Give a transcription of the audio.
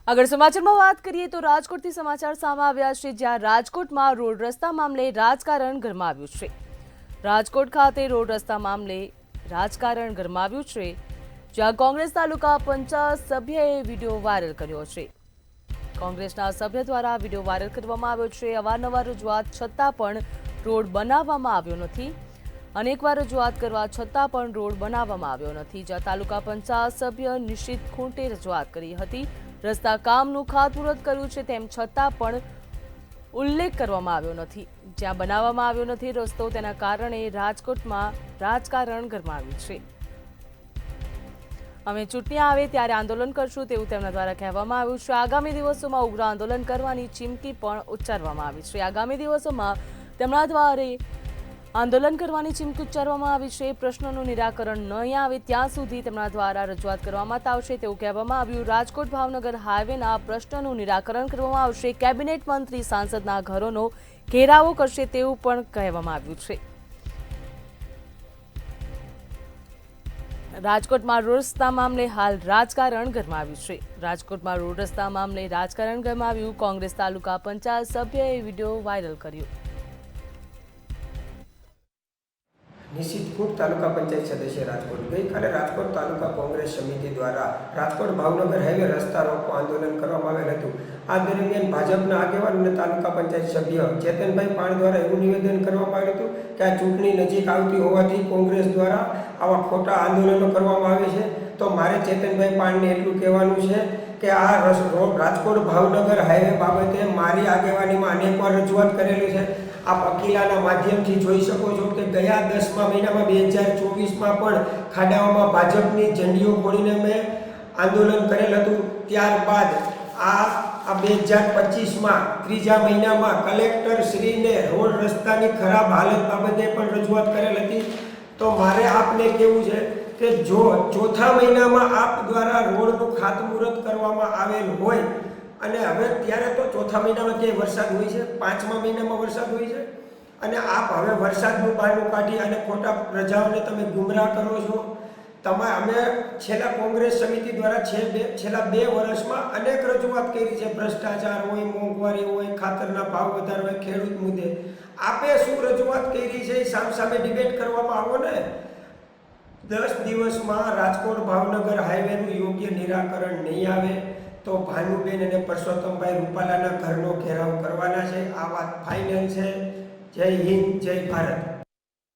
આગળ સમાચારમાં વાત કરીએ તો રાજકોટથી સમાચાર સામે આવ્યા છે, જ્યાં રાજકોટમાં રોડ રસ્તા મામલે રાજકારણ ગરમાવ્યું છે। રાજકોટ ખાતે રોડ રસ્તા મામલે રાજકારણ ગરમાવ્યું છે, જ્યાં કોંગ્રેસ તાલુકા પંચાયત સભ્યએ વિડીયો વાયરલ કર્યો છે। કોંગ્રેસના સભ્ય દ્વારા વિડીયો વાયરલ કરવામાં આવ્યો છે। અવારનવાર રજૂઆત છતાં પણ રોડ બનાવવામાં આવ્યો નથી। અનેકવાર રજૂઆત કરવા છતાં પણ રોડ બનાવવામાં આવ્યો નથી, જ્યાં તાલુકા પંચાયત સભ્ય નિશિત ખૂંટે રજૂઆત કરી હતી। રસ્તા કામનું ખાતમુહૂર્ત કર્યું છે, તેમ છતાં પણ ઉલ્લેખ કરવામાં આવ્યો નથી। જ્યાં બનાવવામાં આવ્યો નથી રસ્તો, તેના કારણે રાજકોટમાં રાજકારણ ગરમાવ્યું છે। અમે ચૂંટણી આવે ત્યારે આંદોલન કરશું તેવું તેમના દ્વારા કહેવામાં આવ્યું છે। આગામી દિવસોમાં ઉગ્ર આંદોલન કરવાની ચીમકી પણ ઉચ્ચારવામાં આવી છે। આગામી દિવસોમાં તેમના દ્વારા આંદોલન કરવાની ચીમકી ઉચ્ચારવામાં આવી છે। પ્રશ્નોનું નિરાકરણ નહીં આવે ત્યાં સુધી તેમના દ્વારા રજૂઆત કરવામાં આવશે તેવું કહેવામાં આવ્યું। રાજકોટ ભાવનગર હાઈવેના પ્રશ્નનું નિરાકરણ કરવામાં આવશે। કેબિનેટ મંત્રી સાંસદના ઘરોનો ઘેરાવો કરશે તેવું પણ કહેવામાં આવ્યું છે। રાજકોટમાં રોડ રસ્તા મામલે હાલ રાજકારણ ગરમાવ્યું છે। રાજકોટમાં રોડ રસ્તા મામલે રાજકારણ ગરમાવ્યું। કોંગ્રેસ તાલુકા પંચાયત સભ્યએ વિડીયો વાયરલ કર્યો। નિશિત ખૂંટ તાલુકા પંચાયત સદસ્ય રાજકોટ ગઈકાલે રાજકોટ તાલુકા કોંગ્રેસ સમિતિ દ્વારા રાજકોટ ભાવનગર હાઈવે રસ્તા રોકો આંદોલન કરવામાં આવેલ હતું। આ દરમિયાન ભાજપના આગેવાન અને તાલુકા પંચાયત સભ્ય ચેતનભાઈ પાણ દ્વારા એવું નિવેદન કરવામાં આવ્યું હતું કે આ ચૂંટણી નજીક આવતી હોવાથી કોંગ્રેસ દ્વારા આવા ખોટા આંદોલનો કરવામાં આવે છે। તો મારે ચેતનભાઈ પાણને એટલું કહેવાનું છે કે આ રાજકોટ ભાવનગર હાઈવે બાબતે મારી આગેવાનીમાં અનેકવાર રજૂઆત કરેલી છે। આપ અકીલાના માધ્યમથી જોઈ શકો છો કે ગયા 10મા મહિનામાં 2024માં પણ ખાડાઓમાં ભાજપની ઝંડીઓ ખોલીને મેં આંદોલન કરેલ હતું। ત્યારબાદ આ 2025માં 3જા મહિનામાં કલેક્ટર શ્રીને રોડ રસ્તાની ખરાબ હાલત બાબતે પણ રજૂઆત કરેલ હતી। તો મારે આપને કહેવું છે કે જો 4થા મહિનામાં આપ દ્વારા રોડનું ખાતમુહૂર્ત કરવામાં આવેલ હોય અને હવે ત્યારે તો 4થા મહિનામાં ક્યાંય વરસાદ હોય છે, 5મા મહિનામાં વરસાદ હોય છે અને આપ હવે વરસાદનું બહાનું કાઢી અને ખોટા પ્રજાઓને તમે ગુમરાહ કરો છો। અમે છેલ્લા કોંગ્રેસ સમિતિ દ્વારા છેલ્લા 2 વર્ષમાં અનેક રજૂઆત કરી છે। ભ્રષ્ટાચાર હોય, મોંઘવારી હોય, ખાતરના ભાવ વધારો હોય, ખેડૂત મુદ્દે આપે શું રજૂઆત કરી છે એ સામસામે ડિબેટ કરવામાં આવો ને। 10 દિવસમાં રાજકોટ ભાવનગર હાઈવેનું યોગ્ય નિરાકરણ નહીં આવે તો ભાનુબેન અને પરસોત્તમભાઈ રૂપાલાના ઘરનો ઘેરાવ કરવાના છે। આ વાત ફાઇનલ છે। જય હિન્દ, જય ભારત।